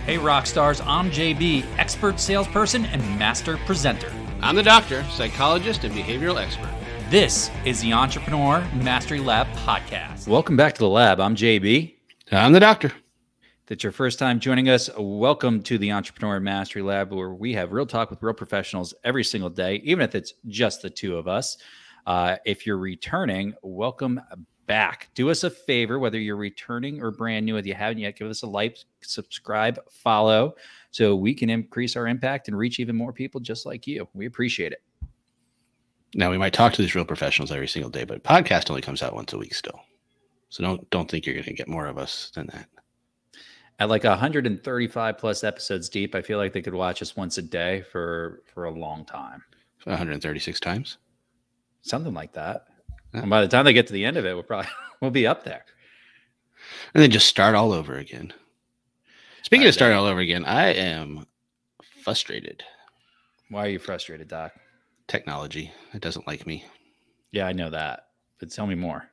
Hey Rockstars, I'm JB, expert salesperson and master presenter. I'm the doctor, psychologist, and behavioral expert. This is the Entrepreneur Mastery Lab podcast. Welcome back to the lab. I'm JB. I'm the doctor. If it's your first time joining us, welcome to the Entrepreneur Mastery Lab, where we have real talk with real professionals every single day, even if it's just the two of us. If you're returning, welcome back. Do us a favor, whether you're returning or brand new. If you haven't yet, give us a like, subscribe, follow, so we can increase our impact and reach even more people just like you. We appreciate it. Now, we might talk to these real professionals every single day, but podcast only comes out once a week still. So don't think you're going to get more of us than that. At like 135 plus episodes deep, I feel like they could watch us once a day for a long time. 136 times? Something like that. Yeah. And by the time they get to the end of it, we'll be up there. And then just start all over again. Speaking of starting all over again, I am frustrated. Why are you frustrated, Doc? Technology. It doesn't like me. Yeah, I know that. But tell me more.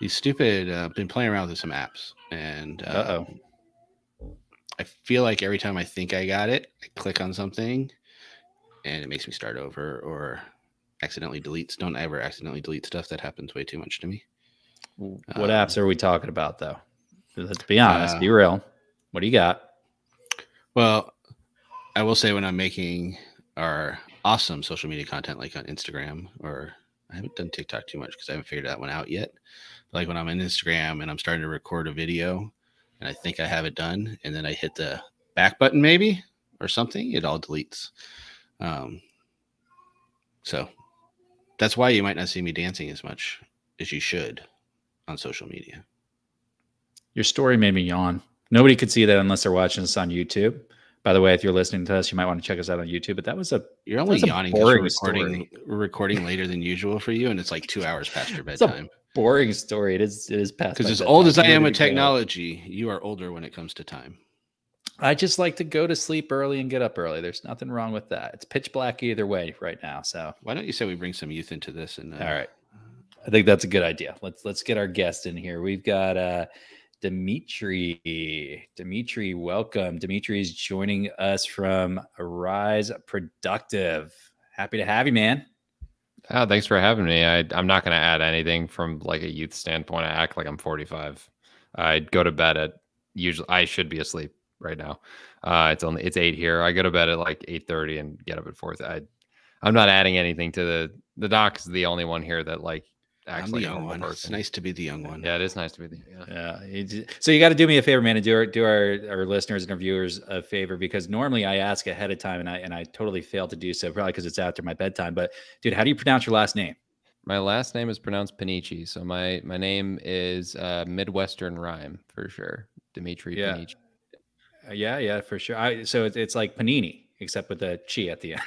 These stupid, been playing around with some apps. And I feel like every time I think I got it, I click on something and it makes me start over or accidentally deletes. Don't ever accidentally delete stuff. That happens way too much to me. What apps are we talking about, though? Let's be honest. Be real. What do you got? Well, I will say when I'm making our awesome social media content, like on Instagram, or I haven't done TikTok too much because I haven't figured that one out yet. But like when I'm on Instagram and I'm starting to record a video and I think I have it done, and then I hit the back button maybe or something, it all deletes. So that's why you might not see me dancing as much as you should on social media. Your story made me yawn. Nobody could see that unless they're watching us on YouTube. By the way, if you're listening to us, you might want to check us out on YouTube. But you're only yawning because we're recording later than usual for you, and it's like 2 hours past your bedtime. It's a boring story. It is past. Because as old as I am with technology, you are older when it comes to time. I just like to go to sleep early and get up early. There's nothing wrong with that. It's pitch black either way right now. So why don't you say we bring some youth into this? And all right, I think that's a good idea. Let's get our guest in here. We've got Demetri. Demetri, welcome. Demetri is joining us from Rise Productive. Happy to have you, man. Oh, thanks for having me. I'm not going to add anything from like a youth standpoint. I act like I'm 45. I go to bed at I should be asleep right now. It's 8 here. I go to bed at like 8:30 and get up at 4. I'm not adding anything to the doc's the only one here that like acts like a normal person. It's nice to be the young one. Yeah, it is nice to be the So you got to do me a favor, man, and do our listeners and our viewers a favor, because normally I ask ahead of time and I totally fail to do so, probably because it's after my bedtime. But dude, how do you pronounce your last name? My last name is pronounced Panici, so my name is Midwestern rhyme for sure. Demetri Panici. Yeah, for sure. So it's like panini, except with a chi at the end.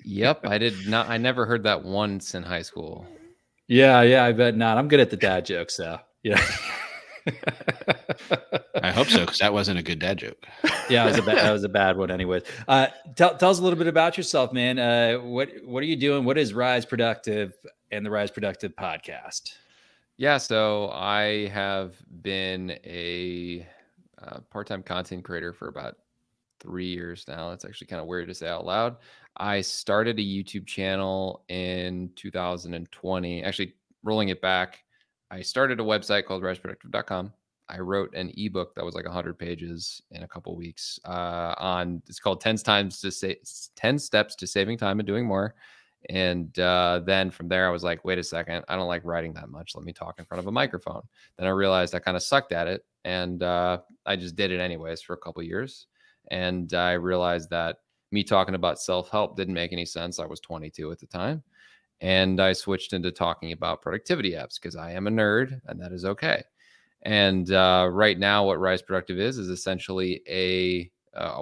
Yep, I never heard that once in high school. Yeah, I bet not. I'm good at the dad jokes, though. Yeah. I hope so, because that wasn't a good dad joke. Yeah, that was a bad one anyways. Tell us a little bit about yourself, man. What are you doing? What is Rise Productive and the Rise Productive podcast? Yeah, so I have been a part-time content creator for about 3 years now. It's actually kind of weird to say out loud. I started a YouTube channel in 2020. Actually, rolling it back, I started a website called riseproductive.com. I wrote an ebook that was like 100 pages in a couple weeks it's called 10 Steps to Saving Time and Doing More. And then from there, I was like, wait a second, I don't like writing that much. Let me talk in front of a microphone. Then I realized I kind of sucked at it. And I just did it anyways for a couple years. And I realized that me talking about self-help didn't make any sense. I was 22 at the time. And I switched into talking about productivity apps because I am a nerd and that is okay. And right now what Rise Productive is essentially a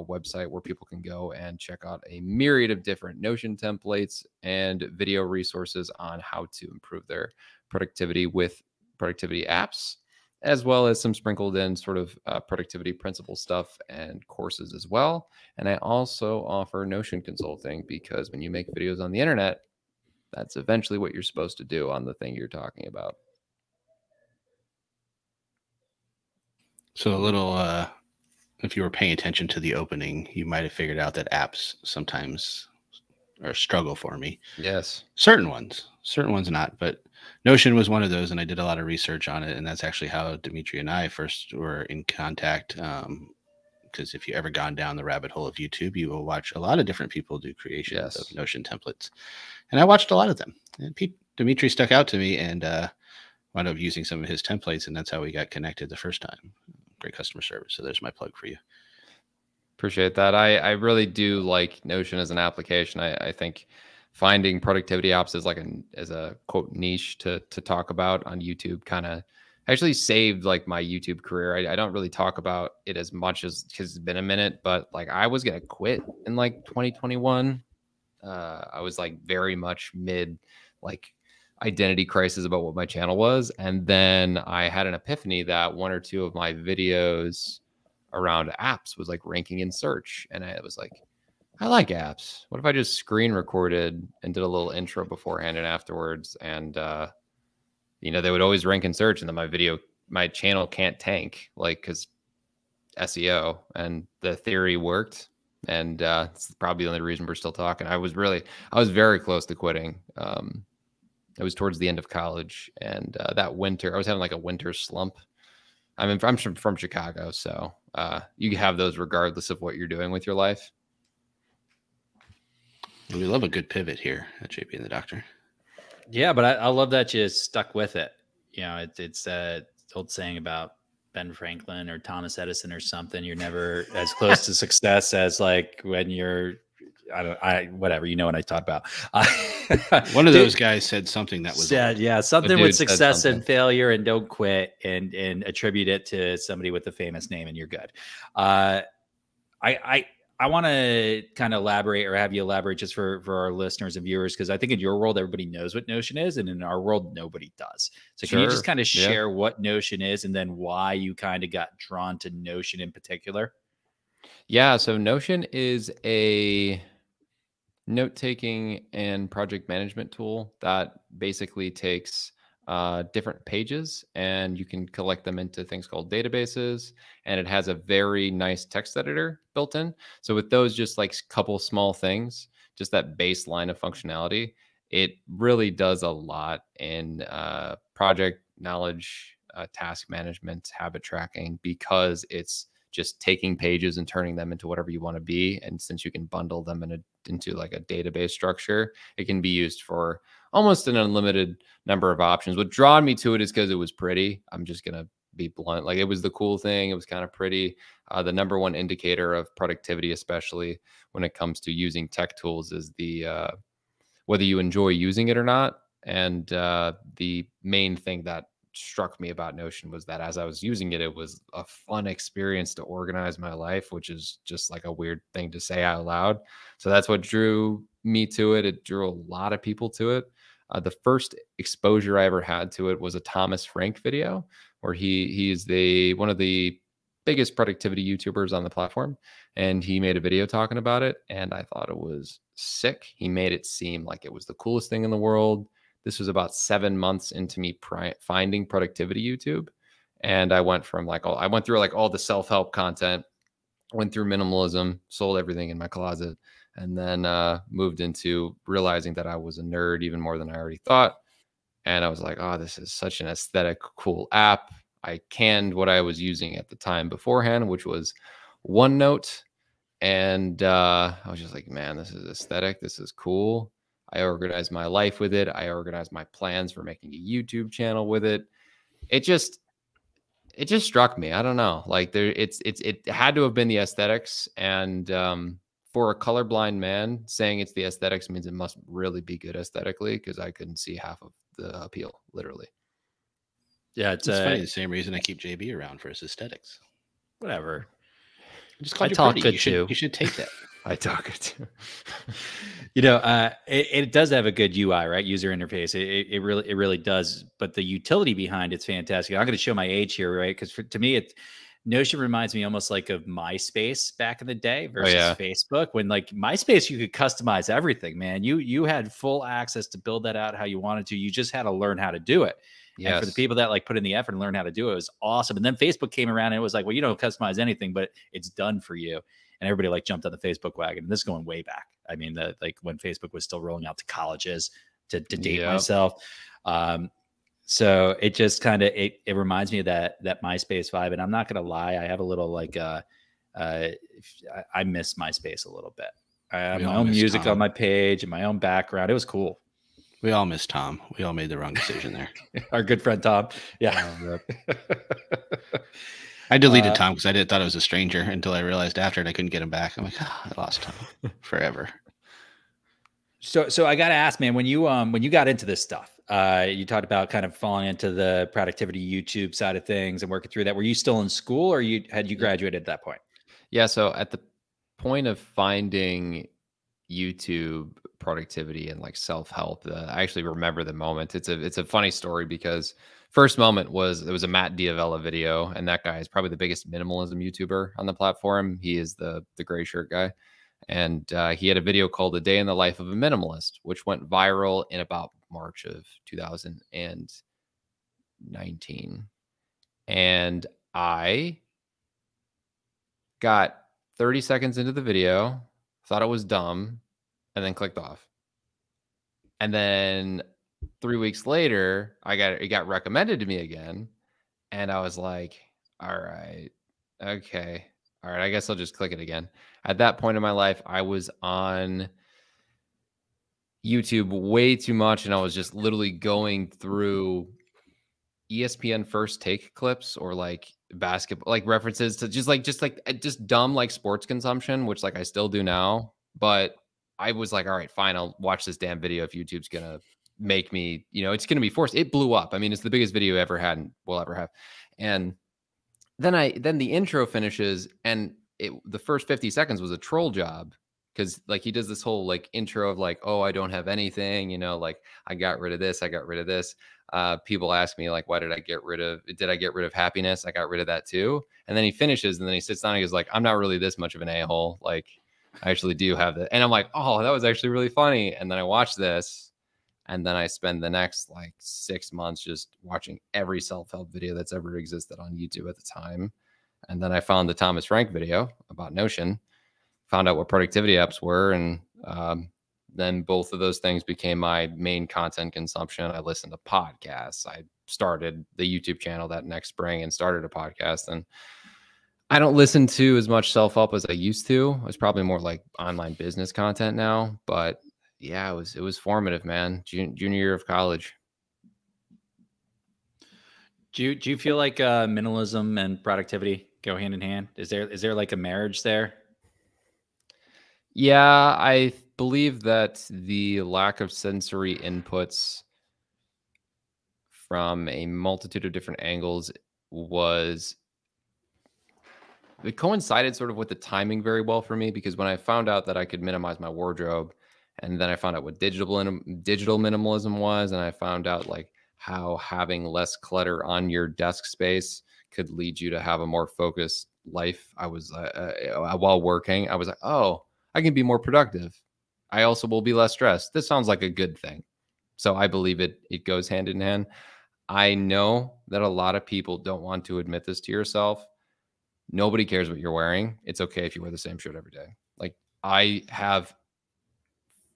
website where people can go and check out a myriad of different Notion templates and video resources on how to improve their productivity with productivity apps, as well as some sprinkled in sort of productivity principle stuff and courses as well. And I also offer Notion consulting because when you make videos on the internet, that's eventually what you're supposed to do on the thing you're talking about. So a little if you were paying attention to the opening, you might have figured out that apps sometimes are a struggle for me. Yes. Certain ones not, but Notion was one of those, and I did a lot of research on it, and that's actually how Demetri and I first were in contact. Because if you ever gone down the rabbit hole of YouTube, you will watch a lot of different people do creations of Notion templates, and I watched a lot of them. And Demetri stuck out to me, and wound up using some of his templates, and that's how we got connected the first time. Great customer service. So there's my plug for you. Appreciate that. I really do like Notion as an application. I think finding productivity apps is like as a quote niche to talk about on YouTube kind of actually saved like my YouTube career. I don't really talk about it as much as because it's been a minute, but like I was gonna quit in like 2021. I was like very much mid like identity crisis about what my channel was, and then I had an epiphany that one or two of my videos around apps was like ranking in search, and I was like, I like apps. What if I just screen recorded and did a little intro beforehand and afterwards? And you know, they would always rank in search, and then my channel can't tank, like, because SEO. And the theory worked, and it's probably the only reason we're still talking. I was very close to quitting. It was towards the end of college, and that winter I was having like a winter slump. I mean, I'm from Chicago, so you have those regardless of what you're doing with your life. We love a good pivot here at JP and the Doctor. Yeah, but I love that you stuck with it. You know, it's old saying about Ben Franklin or Thomas Edison or something. You're never as close to success as like when you're, whatever, you know what I talk about. One of those guys said something that was something with success and failure, and don't quit, and attribute it to somebody with a famous name, and you're good. I want to kind of elaborate, or have you elaborate just for our listeners and viewers, because I think in your world, everybody knows what Notion is, and in our world, nobody does. So can you just kind of share what Notion is, and then why you kind of got drawn to Notion in particular? Yeah, so Notion is a note-taking and project management tool that basically takes different pages, and you can collect them into things called databases, and it has a very nice text editor built in. So with those just like couple small things, just that baseline of functionality, it really does a lot in project knowledge, task management, habit tracking, because it's just taking pages and turning them into whatever you want to be. And since you can bundle them into like a database structure, it can be used for almost an unlimited number of options. What drawn me to it is because it was pretty. I'm just going to be blunt. Like, it was the cool thing. It was kind of pretty. The number one indicator of productivity, especially when it comes to using tech tools, is the whether you enjoy using it or not. And the main thing that struck me about Notion was that as I was using it, it was a fun experience to organize my life, which is just like a weird thing to say out loud. So that's what drew me to it. It drew a lot of people to it. The first exposure I ever had to it was a Thomas Frank video, where he's one of the biggest productivity YouTubers on the platform, and he made a video talking about it, and I thought it was sick. He made it seem like it was the coolest thing in the world. This was about 7 months into me finding productivity YouTube. And I went through all the self-help content, went through minimalism, sold everything in my closet, and then moved into realizing that I was a nerd even more than I already thought. And I was like, oh, this is such an aesthetic, cool app. I canned what I was using at the time beforehand, which was OneNote. And I was just like, man, this is aesthetic. This is cool. I organized my life with it. I organized my plans for making a YouTube channel with it. It just struck me. I don't know. Like, it had to have been the aesthetics. And for a colorblind man, saying it's the aesthetics means it must really be good aesthetically, because I couldn't see half of the appeal, literally. Yeah, it's funny. The same reason I keep JB around, for his aesthetics. Whatever. I talk good too. You should take that. I talk it too. You know, it does have a good UI, right? User interface. It really does. But the utility behind it's fantastic. I'm going to show my age here, right? Because to me, Notion reminds me almost like of MySpace back in the day versus Facebook. When like MySpace, you could customize everything, man. You had full access to build that out how you wanted to. You just had to learn how to do it. And for the people that like put in the effort and learn how to do it, it was awesome. And then Facebook came around and it was like, well, you don't customize anything, but it's done for you. And everybody like jumped on the Facebook wagon. And this is going way back. I mean, like when Facebook was still rolling out to colleges to date myself. So it just kind of, it reminds me of that MySpace vibe. And I'm not going to lie. I have a little like, I miss MySpace a little bit. I have my own music on my page and my own background. It was cool. We all miss Tom. We all made the wrong decision there. Our good friend Tom. Yeah. I deleted Tom because I thought it was a stranger until I realized after it I couldn't get him back. I'm like, I lost Tom forever. So I got to ask, man, when you got into this stuff, you talked about kind of falling into the productivity YouTube side of things and working through that. Were you still in school or had you graduated at that point? Yeah. So at the point of finding YouTube productivity and like self-help, I actually remember the moment. It's a funny story because first moment was a Matt Diavella video, and that guy is probably the biggest minimalism YouTuber on the platform. He is the gray shirt guy, and he had a video called "A Day in the Life of a Minimalist," which went viral in about March of 2019, and I got 30 seconds into the video, thought it was dumb, and then clicked off. And then 3 weeks later, it got recommended to me again. And I was like, all right, okay. All right, I guess I'll just click it again. At that point in my life, I was on YouTube way too much. And I was just literally going through ESPN First Take clips or like basketball, like references to just dumb like sports consumption, which like I still do now. But I was like, all right, fine, I'll watch this damn video if YouTube's gonna make me, it's gonna be forced. It blew up. I mean, it's the biggest video ever had and will ever have. And then the intro finishes, and the first 50 seconds was a troll job because like he does this whole like intro of like, oh, I don't have anything, like I got rid of this, I got rid of this. People ask me like, did I get rid of happiness? I got rid of that too. And then he finishes, and then he sits down and he goes like, I'm not really this much of an a-hole. Like I actually do have that. And I'm like, oh, that was actually really funny. And then I watch this, and then I spend the next like 6 months just watching every self-help video that's ever existed on YouTube at the time. And then I found the Thomas Frank video about Notion, found out what productivity apps were. And then both of those things became my main content consumption. I listened to podcasts. I started the YouTube channel that next spring and started a podcast. And I don't listen to as much self-help as I used to. It's probably more like online business content now, but yeah, it was formative, man. Junior year of college. Do you feel like minimalism and productivity go hand in hand? Is there like a marriage there? Yeah, I believe that the lack of sensory inputs from a multitude of different angles it coincided sort of with the timing very well for me, because when I found out that I could minimize my wardrobe, and then I found out what digital minimalism was, and I found out like how having less clutter on your desk space could lead you to have a more focused life. I was while working, I was like, oh, I can be more productive. I also will be less stressed. This sounds like a good thing. So I believe it goes hand in hand. I know that a lot of people don't want to admit this to yourself. Nobody cares what you're wearing. It's okay if you wear the same shirt every day. Like I have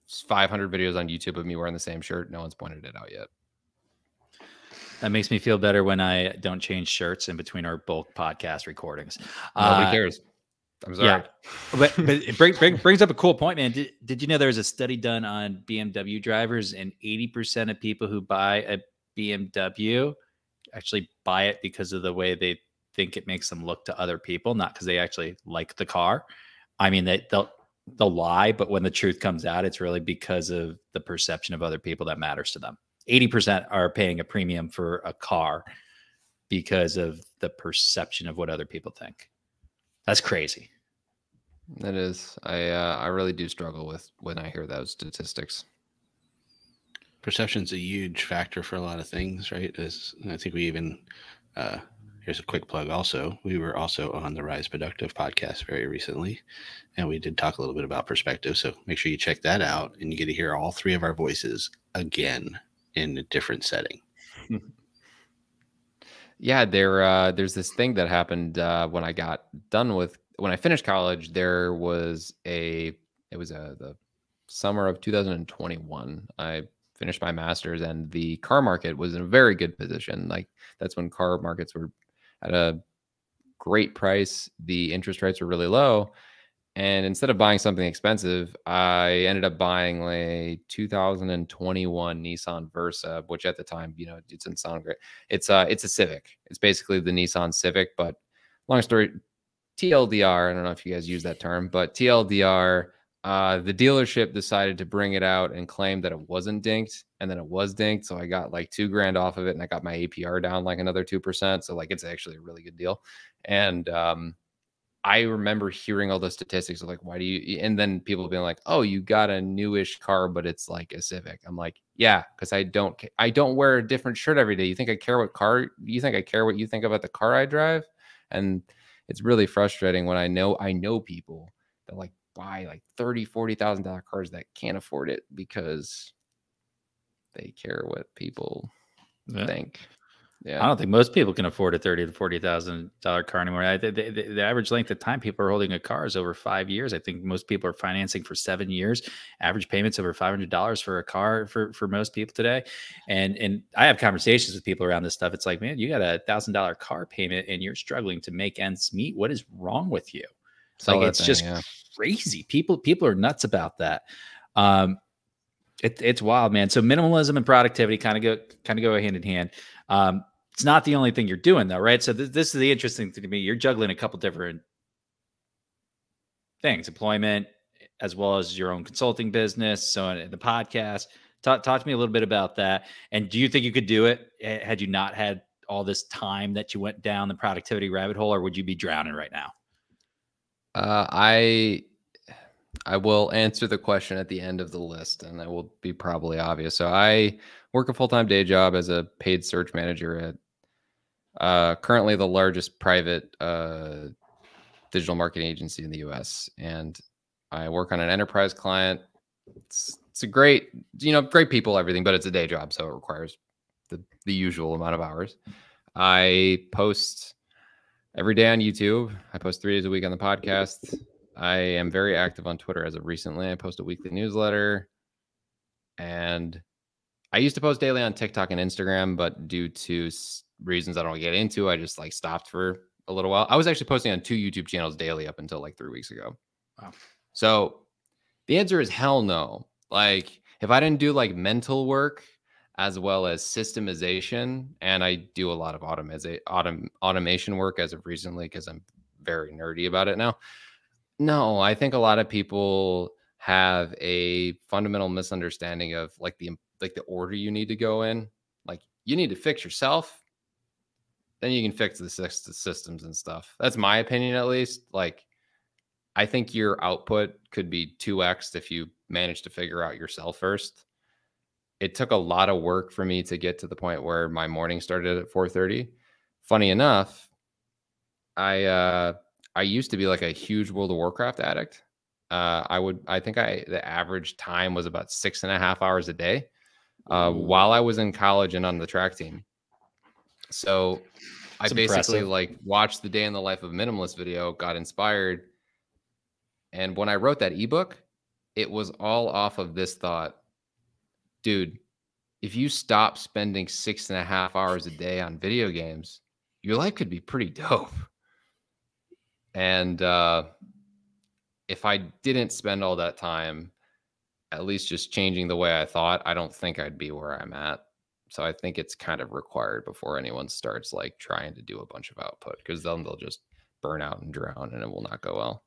500 videos on YouTube of me wearing the same shirt. No one's pointed it out yet. That makes me feel better when I don't change shirts in between our bulk podcast recordings. Nobody cares. I'm sorry. Yeah. But it brings up a cool point, man. Did you know there was a study done on BMW drivers, and 80% of people who buy a BMW actually buy it because of the way they think it makes them look to other people, not because they actually like the car. I mean, they'll lie, but when the truth comes out, it's really because of the perception of other people that matters to them. 80% are paying a premium for a car because of the perception of what other people think. That's crazy. It is. I really do struggle with when I hear those statistics. Perception's a huge factor for a lot of things, right? I think we even, here's a quick plug also. We were also on the Rise Productive podcast very recently, and we did talk a little bit about perspective. So make sure you check that out, and you get to hear all three of our voices again in a different setting. Yeah, there's this thing that happened when I got done when I finished college. It was the summer of 2021. I finished my master's, and the car market was in a very good position. Like that's when car markets were at a great price. The interest rates were really low. And instead of buying something expensive, I ended up buying a 2021 Nissan Versa, which at the time, you know, it didn't sound great. It's a Civic. It's basically the Nissan Civic, but long story TLDR. I don't know if you guys use that term, but TLDR. The dealership decided to bring it out and claim that it wasn't dinked, and then it was dinked. So I got like $2,000 off of it, and I got my APR down like another 2%. So like it's actually a really good deal. And I remember hearing all those statistics of like, why do you, and then people being like, oh, you got a newish car, but it's like a Civic. I'm like, yeah, because I don't wear a different shirt every day. You think I care what car, you think I care what you think about the car I drive? And it's really frustrating when I know people that like buy like $30,000-$40,000 cars that can't afford it because they care what people think. Yeah. I don't think most people can afford a $30,000 to $40,000 car anymore. The average length of time people are holding a car is over 5 years. I think most people are financing for 7 years. Average payments over $500 for a car for most people today. And I have conversations with people around this stuff. It's like, man, you got $1,000 car payment and you're struggling to make ends meet. What is wrong with you? It's just crazy. People are nuts about that. It's wild, man. So minimalism and productivity kind of go hand in hand. It's not the only thing you're doing, though, right? So this is the interesting thing to me. You're juggling a couple different things: employment, as well as your own consulting business. So the podcast. Talk to me a little bit about that. And do you think you could do it had you not had all this time that you went down the productivity rabbit hole, or would you be drowning right now? I will answer the question at the end of the list, and that will be probably obvious. So I work a full-time day job as a paid search manager at currently the largest private digital marketing agency in the US. And I work on an enterprise client. It's a great, great people, everything, but it's a day job. So it requires the usual amount of hours. I post every day on YouTube. I post 3 days a week on the podcast. I am very active on Twitter as of recently. I post a weekly newsletter, and I used to post daily on TikTok and Instagram, but due to reasons I don't get into, I just like stopped for a little while. I was actually posting on 2 YouTube channels daily up until like 3 weeks ago. Wow. So the answer is hell no. Like if I didn't do like mental work as well as systemization, and I do a lot of automation work as of recently because I'm very nerdy about it now. No, I think a lot of people have a fundamental misunderstanding of like the order you need to go in. Like you need to fix yourself, then you can fix the systems and stuff. That's my opinion, at least. Like I think your output could be 2x if you manage to figure out yourself first. It took a lot of work for me to get to the point where my morning started at 4:30. Funny enough, I used to be like a huge World of Warcraft addict. I think the average time was about 6.5 hours a day while I was in college and on the track team. So I basically like watched the day in the life of a minimalist video, got inspired. And when I wrote that ebook, it was all off of this thought, dude, if you stop spending 6.5 hours a day on video games, your life could be pretty dope. And if I didn't spend all that time, at least just changing the way I thought, I don't think I'd be where I'm at. So I think it's kind of required before anyone starts like trying to do a bunch of output, because then they'll just burn out and drown and it will not go well.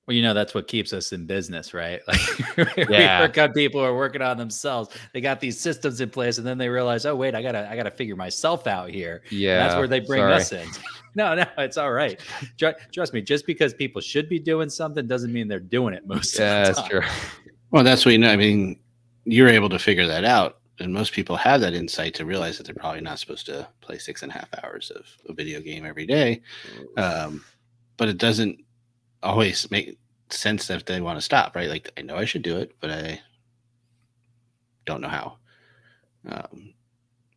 Well, that's what keeps us in business, right? Like we work on people who are working on themselves. They got these systems in place, and then they realize, oh wait, I gotta figure myself out here. Yeah, and that's where they bring us in. No, it's all right. Trust me. Just because people should be doing something doesn't mean they're doing it most of the time. That's true. Well, that's what I mean, you're able to figure that out, and most people have that insight to realize that they're probably not supposed to play 6.5 hours of a video game every day. But it doesn't always make sense if they want to stop, right? Like, I know I should do it, but I don't know how.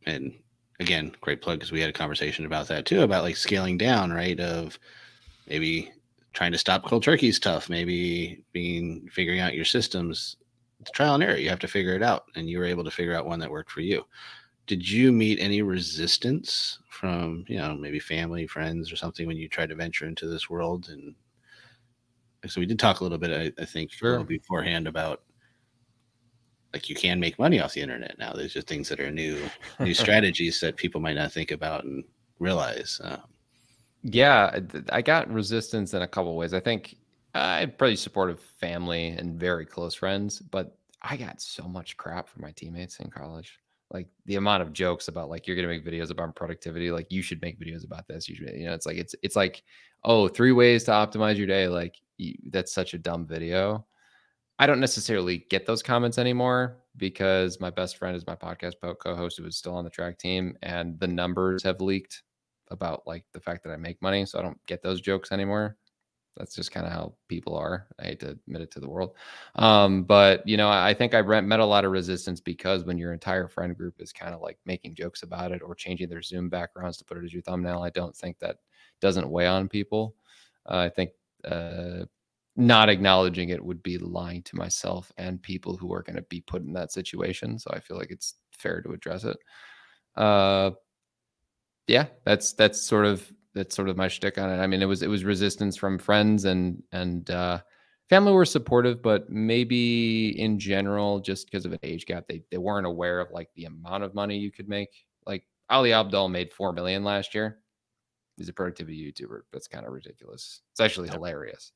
And again, great plug, because we had a conversation about that too, about like scaling down, right? Of maybe trying to stop cold turkey is tough. Maybe figuring out your systems. It's trial and error. You have to figure it out, and you were able to figure out one that worked for you. Did you meet any resistance from, maybe family, friends, or something when you tried to venture into this world? And so we did talk a little bit, I think, a little beforehand about like you can make money off the internet now. There's just things that are new strategies that people might not think about and realize. Yeah, I got resistance in a couple of ways. I think I had pretty supportive family and very close friends, but I got so much crap from my teammates in college. Like the amount of jokes about like you're gonna make videos about productivity, like you should make videos about this. You should, it's like, oh, 3 ways to optimize your day. Like that's such a dumb video. I don't necessarily get those comments anymore because my best friend is my podcast co-host who is still on the track team, and the numbers have leaked about like the fact that I make money. So I don't get those jokes anymore. That's just kind of how people are. I hate to admit it to the world. But I think I met a lot of resistance because when your entire friend group is kind of like making jokes about it or changing their Zoom backgrounds to put it as your thumbnail, I don't think that doesn't weigh on people. I think not acknowledging it would be lying to myself and people who are going to be put in that situation. So I feel like it's fair to address it. Yeah, that's sort of my shtick on it. I mean, it was resistance from friends and family were supportive, but maybe in general, just because of an age gap, they weren't aware of like the amount of money you could make. Like Ali Abdaal made 4 million last year. He's a productivity YouTuber. That's kind of ridiculous. It's actually hilarious.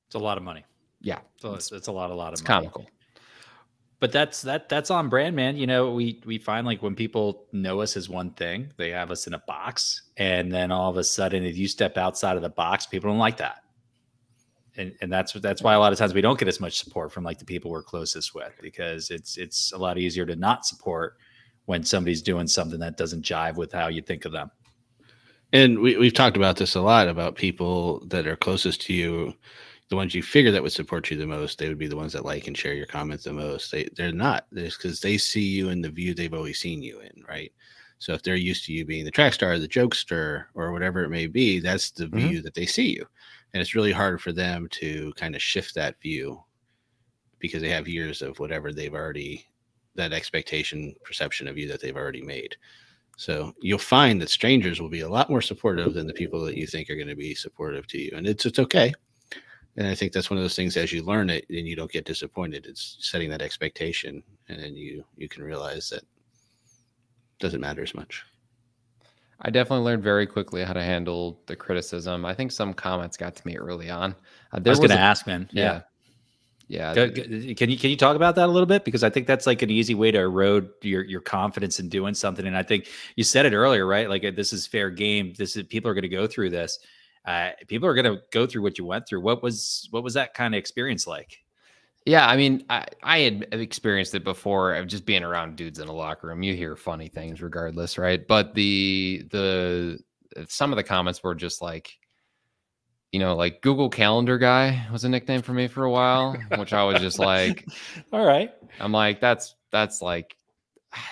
It's a lot of money. Yeah, it's a lot of money. Comical. But that's on brand, man. We find like when people know us as one thing, they have us in a box, and then all of a sudden, if you step outside of the box, people don't like that. And that's why a lot of times we don't get as much support from like the people we're closest with, because it's a lot easier to not support when somebody's doing something that doesn't jive with how you think of them. And we've talked about this a lot, about people that are closest to you. The ones you figure that would support you the most, they would be the ones that like and share your comments the most. They're not. It's because they see you in the view they've always seen you in, right? So if they're used to you being the track star, the jokester, or whatever it may be, that's the view that they see you. And it's really hard for them to kind of shift that view because they have years of whatever they've already, that expectation, perception of you that they've already made. So you'll find that strangers will be a lot more supportive than the people that you think are going to be supportive to you. And it's okay. And I think that's one of those things, as you learn it and you don't get disappointed, it's setting that expectation. And then you can realize that it doesn't matter as much. I definitely learned very quickly how to handle the criticism. I think some comments got to me early on. I was going to ask, man. Yeah. Can you talk about that a little bit? Because I think that's like an easy way to erode your confidence in doing something. And I think you said it earlier, right? Like this is fair game. People are going to go through this. People are going to go through what you went through. What was that kind of experience like? Yeah, I mean, I had experienced it before of just being around dudes in a locker room. You hear funny things regardless, right? But the some of the comments were just like, like Google Calendar guy was a nickname for me for a while, which I was just like, all right. I'm like, that's like,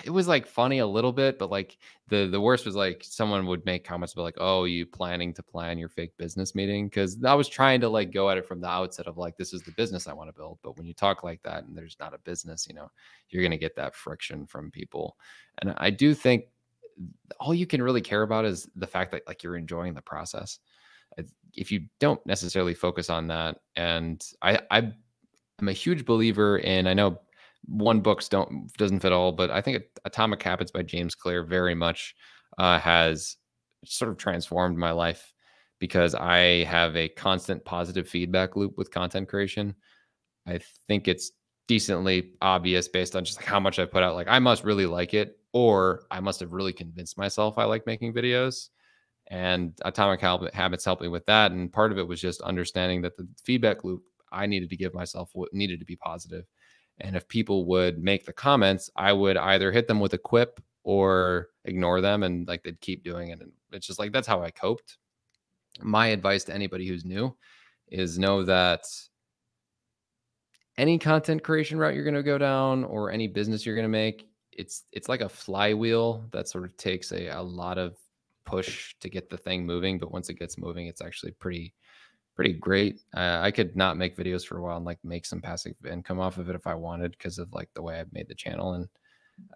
it was like funny a little bit, but like the worst was like someone would make comments about like, oh, you planning to plan your fake business meeting? Because I was trying to like go at it from the outset of like, this is the business I want to build. But when you talk like that and there's not a business, you're going to get that friction from people. And I do think all you can really care about is the fact that like you're enjoying the process. If you don't necessarily focus on that, and I'm a huge believer in, I know one book doesn't fit all, but I think Atomic Habits by James Clear very much has sort of transformed my life, because I have a constant positive feedback loop with content creation. I think it's decently obvious based on just like how much I put out. Like I must really like it, or I must have really convinced myself I like making videos. And Atomic Habits helped me with that. And part of it was just understanding that the feedback loop I needed to give myself needed to be positive. And if people would make the comments, I would either hit them with a quip or ignore them, and like they'd keep doing it. And it's just like, that's how I coped. My advice to anybody who's new is know that any content creation route you're going to go down or any business you're going to make, it's like a flywheel that sort of takes a lot of push to get the thing moving, but once it gets moving, it's actually pretty great. I could not make videos for a while and like make some passive income off of it if I wanted, because of like the way I've made the channel. And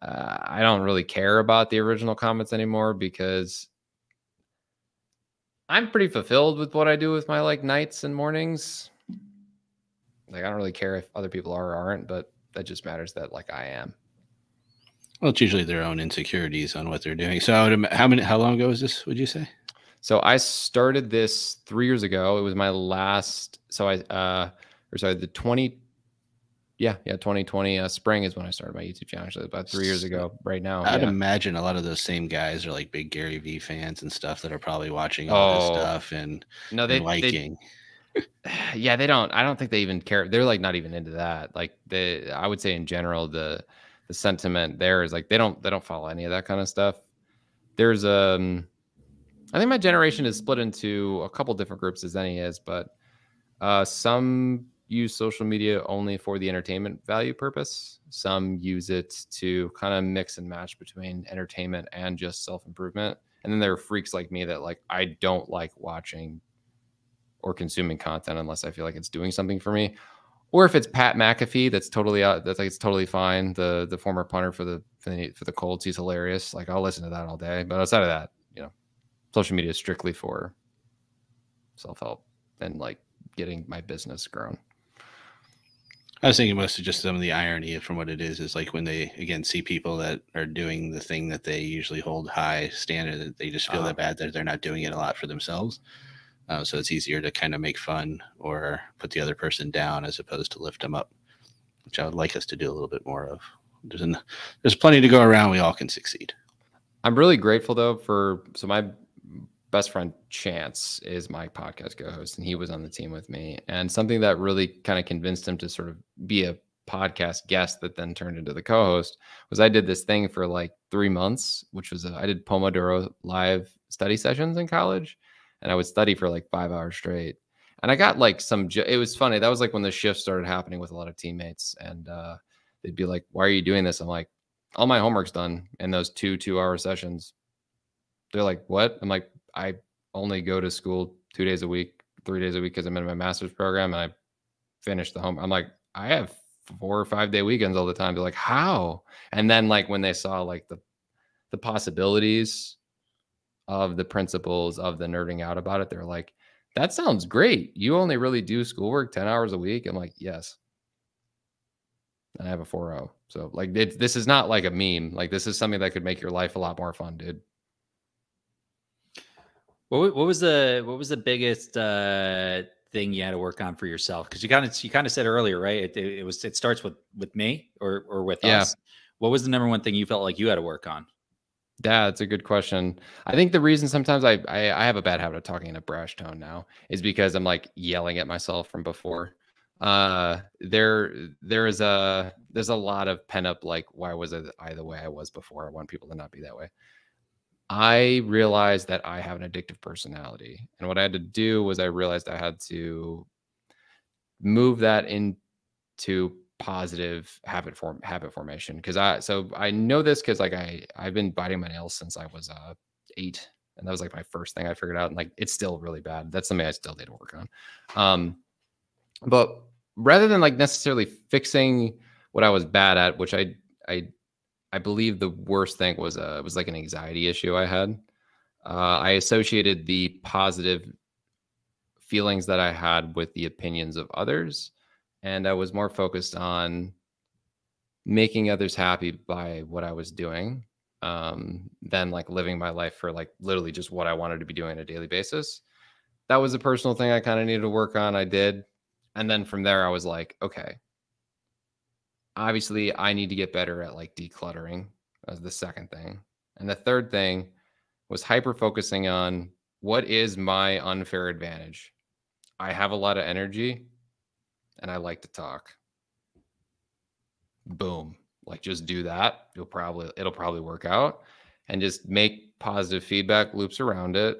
I don't really care about the original comments anymore, because I'm pretty fulfilled with what I do with my like nights and mornings. Like, I don't really care if other people are or aren't, but that just matters that like I am. Well, it's usually their own insecurities on what they're doing. So how long ago was this, would you say? So I started this 3 years ago. It was my last, so the 2020 spring is when I started my YouTube channel. Actually, about 3 years ago right now. I'd imagine a lot of those same guys are like big Gary Vee fans and stuff that are probably watching all this stuff and liking. Yeah, they don't. I don't think they even care. They're like not even into that. Like I would say in general, the sentiment there is like they don't follow any of that kind of stuff. There's I think my generation is split into a couple different groups as any is, but some use social media only for the entertainment value purpose. Some use it to kind of mix and match between entertainment and just self-improvement. And then there are freaks like me that like, I don't like watching or consuming content unless I feel like it's doing something for me. Or if it's Pat McAfee, that's totally that's like, it's totally fine. The former punter for the Colts, he's hilarious. Like, I'll listen to that all day. But outside of that, social media is strictly for self-help and like getting my business grown. I was thinking mostly just some of the irony from what it is like when they again see people that are doing the thing that they usually hold high standard, that they just feel that bad that they're not doing it a lot for themselves. So it's easier to kind of make fun or put the other person down as opposed to lift them up, which I would like us to do a little bit more of. There's plenty to go around. We all can succeed. I'm really grateful though so my best friend Chance is my podcast co-host, and he was on the team with me. And something that really kind of convinced him to sort of be a podcast guest that then turned into the co-host was I did this thing for like 3 months, which was I did Pomodoro live study sessions in college, and I would study for like 5 hours straight. And I got like it was funny. That was like when the shift started happening with a lot of teammates, and they'd be like, "Why are you doing this?" I'm like, "All my homework's done in those 2-hour sessions." They're like, "What?" I'm like, I only go to school 2 days a week, 3 days a week, because I'm in my master's program, and I finish the home. I'm like, I have 4 or 5 day weekends all the time. They're like, how? And then like when they saw like the possibilities of the principles of the nerding out about it, they're like, that sounds great. You only really do schoolwork 10 hours a week. I'm like, yes. And I have a 4.0. So like this is not like a meme. Like, this is something that could make your life a lot more fun, dude. What was the biggest thing you had to work on for yourself? Because you kind of said earlier, right? It starts with me or with us. What was the number one thing you felt like you had to work on? Yeah, that's a good question. I think the reason sometimes I have a bad habit of talking in a brash tone now is because I'm like yelling at myself from before. There's a lot of pent up, like, why was I the way I was before? I want people to not be that way. I realized that I have an addictive personality. And what I had to do was I realized I had to move that into positive habit formation. So I know this because like I've been biting my nails since I was 8. And that was like my first thing I figured out. And like, it's still really bad. That's something I still need to work on. But rather than like necessarily fixing what I was bad at, which I believe the worst thing was like an anxiety issue I had. I associated the positive feelings that I had with the opinions of others, and I was more focused on making others happy by what I was doing than like living my life for like literally just what I wanted to be doing on a daily basis. That was a personal thing I kind of needed to work on. I did. And then from there, I was like, okay, obviously I need to get better at like decluttering. That was the second thing. And the third thing was hyper focusing on what is my unfair advantage. I have a lot of energy and I like to talk. Boom. Like, just do that. It'll probably work out, and just make positive feedback loops around it.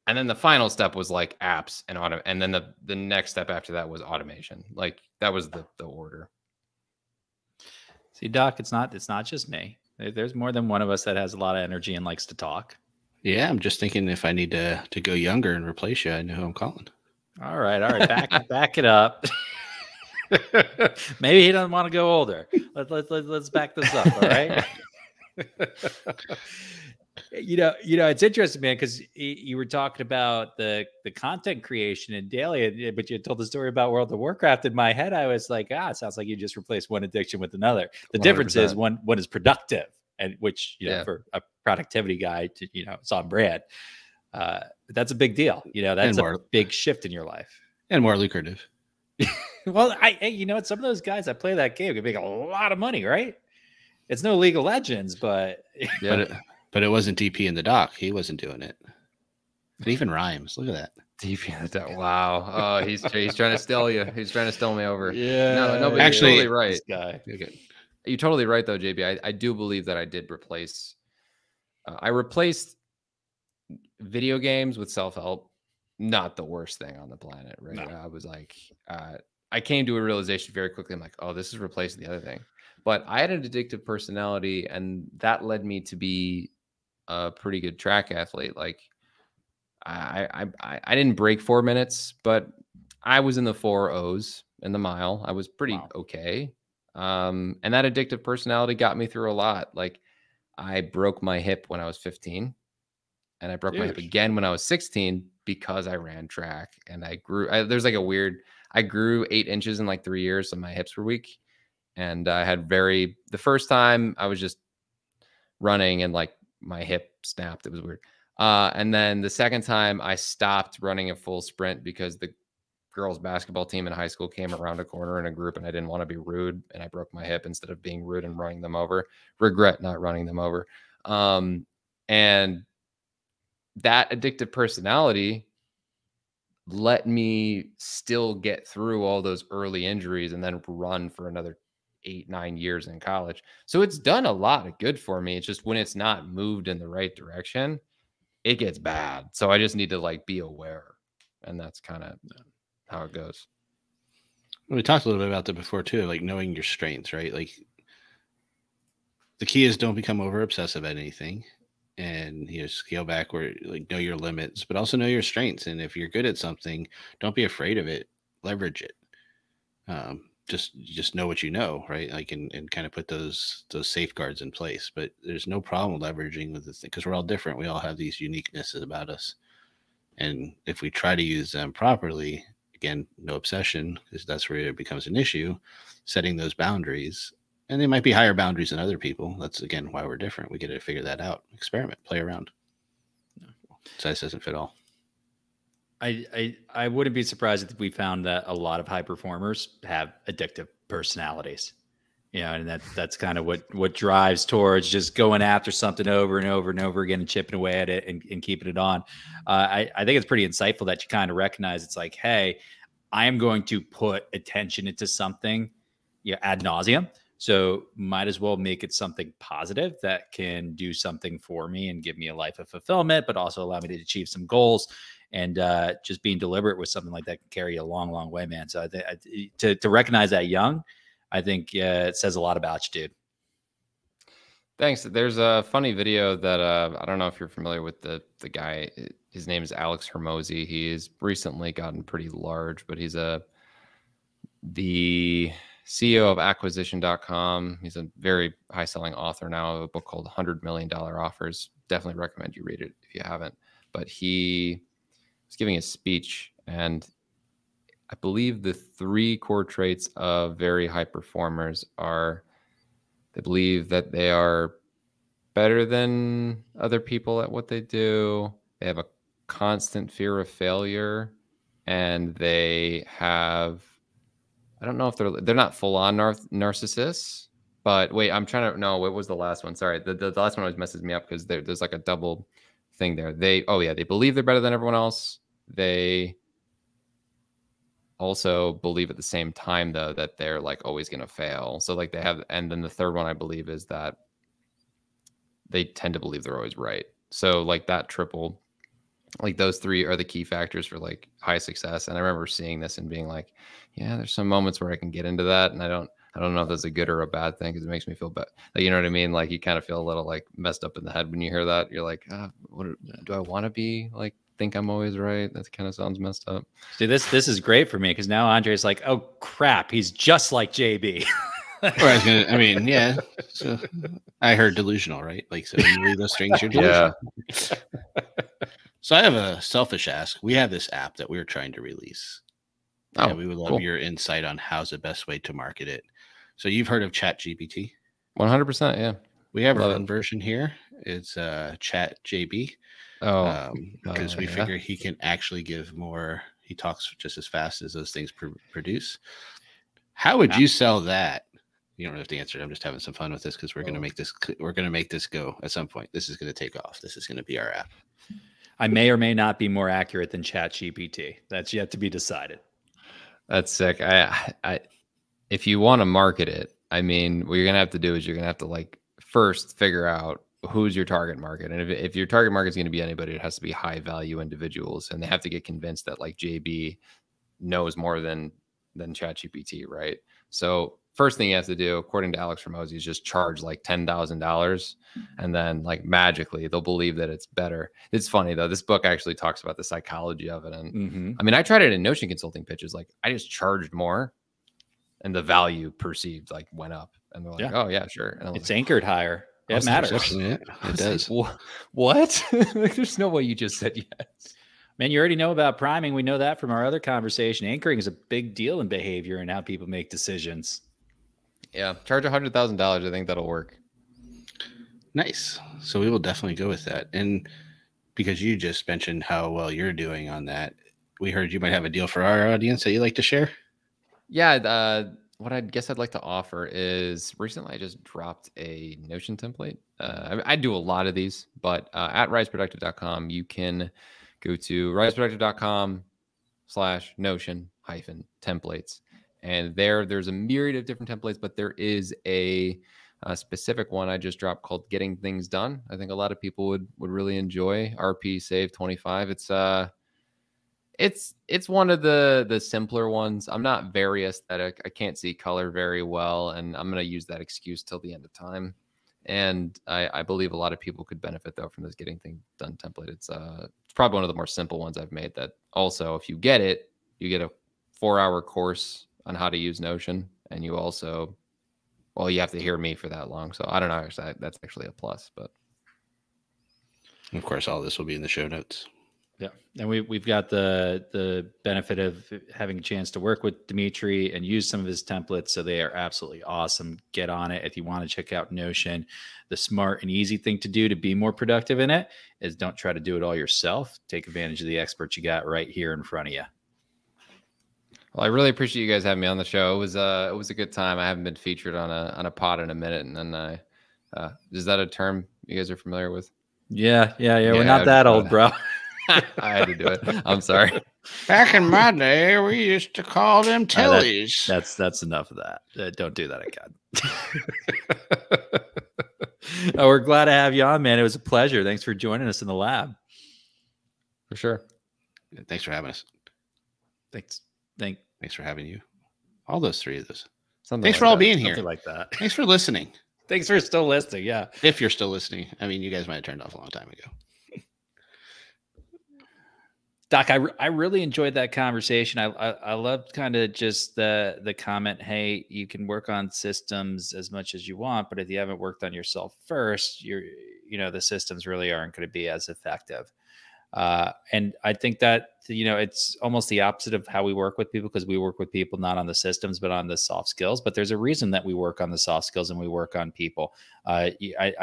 And then the final step was like apps and and then the next step after that was automation. Like, that was the order. See, Doc, it's not just me. There's more than one of us that has a lot of energy and likes to talk. Yeah, I'm just thinking if I need to go younger and replace you, I know who I'm calling. All right, back it up. Maybe he doesn't want to go older. Let's back this up. All right. It's interesting, man, because you were talking about the content creation in daily, but you told the story about World of Warcraft. In my head, I was like, it sounds like you just replaced one addiction with another. The 100%. Difference is one is productive, and which for a productivity guy, it's on brand. That's a big deal. That's a big shift in your life and more lucrative. Well, some of those guys that play that game can make a lot of money, right? It's no League of Legends, but but it wasn't DP in the doc. He wasn't doing it. It even rhymes. Look at that. DP in the doc. Wow. Oh, he's trying to steal you. He's trying to steal me over. Yeah. No, but actually, you're totally right. Guy. You're totally right, though, JB. I do believe that I did replace. I replaced video games with self-help. Not the worst thing on the planet, right? No. I was like, I came to a realization very quickly. I'm like, oh, this is replacing the other thing. But I had an addictive personality, and that led me to be a pretty good track athlete. Like, I didn't break 4 minutes, but I was in the 4.0s in the mile. I was pretty okay. And that addictive personality got me through a lot. Like, I broke my hip when I was 15, and I broke my hip again when I was 16 because I ran track, and I grew. I grew 8 inches in like 3 years, so my hips were weak. And I had the first time I was just running and like my hip snapped. It was weird. And then the second time I stopped running a full sprint because the girls basketball team in high school came around a corner in a group, and I didn't want to be rude, and I broke my hip instead of being rude and running them over. Regret not running them over. And that addictive personality let me still get through all those early injuries and then run for another 8-9 years in college. So it's done a lot of good for me. It's just when it's not moved in the right direction, it gets bad. So I just need to like be aware. And that's kind of how it goes. We talked a little bit about that before too, like knowing your strengths, right? Like the key is don't become over obsessive at anything, and scale back where like know your limits, but also know your strengths. And if you're good at something, don't be afraid of it. Leverage it. Just know what you know, right? Like and kind of put those safeguards in place. But there's no problem leveraging with the thing because we're all different. We all have these uniquenesses about us, and if we try to use them properly, again, no obsession, because that's where it becomes an issue. Setting those boundaries. And they might be higher boundaries than other people. That's, again, why we're different. We get to figure that out. Experiment. Play around. Size doesn't fit all. I wouldn't be surprised if we found that a lot of high performers have addictive personalities. And that's kind of what drives towards just going after something over and over and over again and chipping away at it and keeping it on. I think it's pretty insightful that you kind of recognize it's like, hey, I am going to put attention into something ad nauseum. So might as well make it something positive that can do something for me and give me a life of fulfillment, but also allow me to achieve some goals. And just being deliberate with something like that can carry you a long, long way, man. So to recognize that young, I think it says a lot about you, dude. Thanks. There's a funny video that I don't know if you're familiar with the guy. His name is Alex Hermosi. He has recently gotten pretty large, but he's the CEO of acquisition.com. He's a very high selling author now of a book called $100 Million Offers. Definitely recommend you read it if you haven't. But he was giving a speech, and I believe the 3 core traits of very high performers are they believe that they are better than other people at what they do. They have a constant fear of failure, and they have, I don't know if they're not full on narcissists, but wait, I'm trying to know what was the last one. Sorry, the last one always messes me up because there's like a double thing there. They believe they're better than everyone else. They also believe at the same time though that they're like always going to fail. So like they have, and then the third one I believe is that they tend to believe they're always right. So like that triple, like those 3 are the key factors for like high success. And I remember seeing this and being like, yeah, there's some moments where I can get into that, and I don't I don't know if that's a good or a bad thing because it makes me feel bad. Like, you know what I mean? Like you kind of feel a little like messed up in the head when you hear that. You're like, what do I want to be like? Think I'm always right? That kind of sounds messed up. See, this is great for me because now Andre's like, oh crap, he's just like JB. I mean, yeah. So I heard delusional, right? Like, so you believe those things, you're delusional. Yeah. So I have a selfish ask. We have this app that we're trying to release. Oh, we would love cool. your insight on how's the best way to market it. So you've heard of ChatGPT? 100%. Yeah. We have our own version here. It's ChatJB. Oh, because we figure he can actually give more. He talks just as fast as those things produce. How would you sell that? You don't have to answer. I'm just having some fun with this because we're going to make this. We're going to make this go at some point. This is going to take off. This is going to be our app. I may or may not be more accurate than ChatGPT. That's yet to be decided. That's sick. I if you want to market it, I mean, what you're going to have to do is you're going to have to like first figure out who's your target market. And if your target market is going to be anybody, it has to be high value individuals, and they have to get convinced that like JB knows more than ChatGPT, right? So first thing you have to do, according to Alex Ramosi, is just charge like $10,000, and then like magically they'll believe that it's better. It's funny though. This book actually talks about the psychology of it, and I mean, I tried it in Notion consulting pitches. Like I just charged more, and the value perceived like went up, and they're like, "Oh yeah, sure." And it's like, anchored higher. It matters. It does. Like, what? Like, there's no way you just said yes. Man, you already know about priming. We know that from our other conversation. Anchoring is a big deal in behavior and how people make decisions. Yeah, charge $100,000. I think that'll work. Nice. So we will definitely go with that. And because you just mentioned how well you're doing on that, we heard you might have a deal for our audience that you'd like to share. Yeah. What I guess I'd like to offer is recently I just dropped a Notion template. I do a lot of these, but at riseproductive.com, you can go to riseproductive.com/Notion-templates. And there's a myriad of different templates, but there is a specific one I just dropped called Getting Things Done. I think a lot of people would really enjoy. R.I.P. Save 25. It's one of the simpler ones. I'm not very aesthetic. I can't see color very well, and I'm going to use that excuse till the end of time. And I believe a lot of people could benefit though from this Getting Things Done template. It's probably one of the more simple ones I've made. That also, if you get it, you get a 4-hour course on how to use Notion, and you also, well, you have to hear me for that long. So I don't know. Actually, that's actually a plus. But of course, all this will be in the show notes. Yeah, and we've got the benefit of having a chance to work with Demetri and use some of his templates, so they are absolutely awesome. Get on it if you want to check out Notion. The smart and easy thing to do to be more productive in it is don't try to do it all yourself. Take advantage of the experts you got right here in front of you. Well, I really appreciate you guys having me on the show. It was a good time. I haven't been featured on a pod in a minute, and then is that a term you guys are familiar with? Yeah. We're not that old, bro. I had to do it. I'm sorry. Back in my day, we used to call them tellies. That's enough of that. Don't do that again. We're glad to have you on, man. It was a pleasure. Thanks for joining us in the lab. For sure. Thanks for having us. Thanks for having you. All those three of those. Something Thanks like for all that. being here. Something like that. Thanks for listening. Thanks for still listening. Yeah. If you're still listening. I mean, you guys might have turned off a long time ago. Doc, I really enjoyed that conversation. I loved kind of just the comment, hey, you can work on systems as much as you want, but if you haven't worked on yourself first, the systems really aren't going to be as effective. And I think that, it's almost the opposite of how we work with people, because we work with people not on the systems, but on the soft skills. But there's a reason that we work on the soft skills and we work on people. I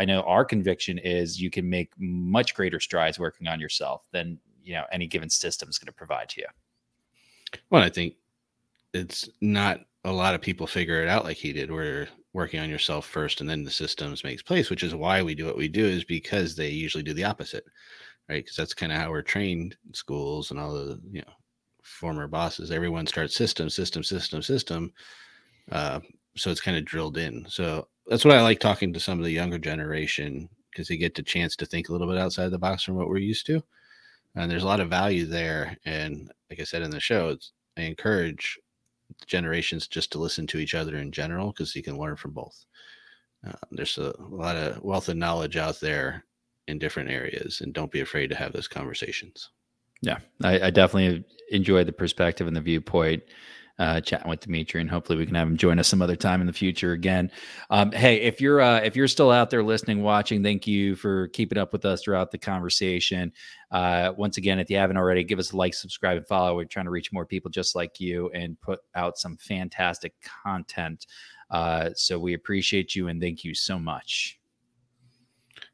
know our conviction is you can make much greater strides working on yourself than any given system is going to provide to you. Well, I think it's not a lot of people figure it out like he did. We're working on yourself first, and then the systems makes place, which is why we do what we do, is because they usually do the opposite, right? Because that's kind of how we're trained in schools and all the former bosses. Everyone starts system. So it's kind of drilled in. So that's what I like talking to some of the younger generation, because they get the chance to think a little bit outside the box from what we're used to. And there's a lot of value there. And like I said in the show, I encourage generations just to listen to each other in general, because you can learn from both. There's a lot of wealth of knowledge out there in different areas, and don't be afraid to have those conversations. Yeah, I definitely enjoyed the perspective and the viewpoint chatting with Demetri, and hopefully we can have him join us some other time in the future again. Hey, if you're still out there listening, watching, thank you for keeping up with us throughout the conversation. Once again, if you haven't already, give us a like, subscribe, and follow. We're trying to reach more people just like you and put out some fantastic content. So we appreciate you and thank you so much.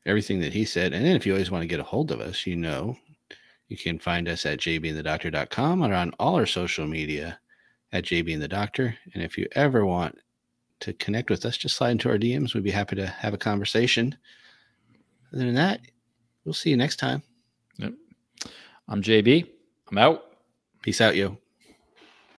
Everything that he said. And then if you always want to get a hold of us, you can find us at jbandthedoctor.com or on all our social media at jbandthedoctor. And if you ever want to connect with us, just slide into our DMs. We'd be happy to have a conversation. Other than that, we'll see you next time. Yep. I'm JB. I'm out. Peace out, yo.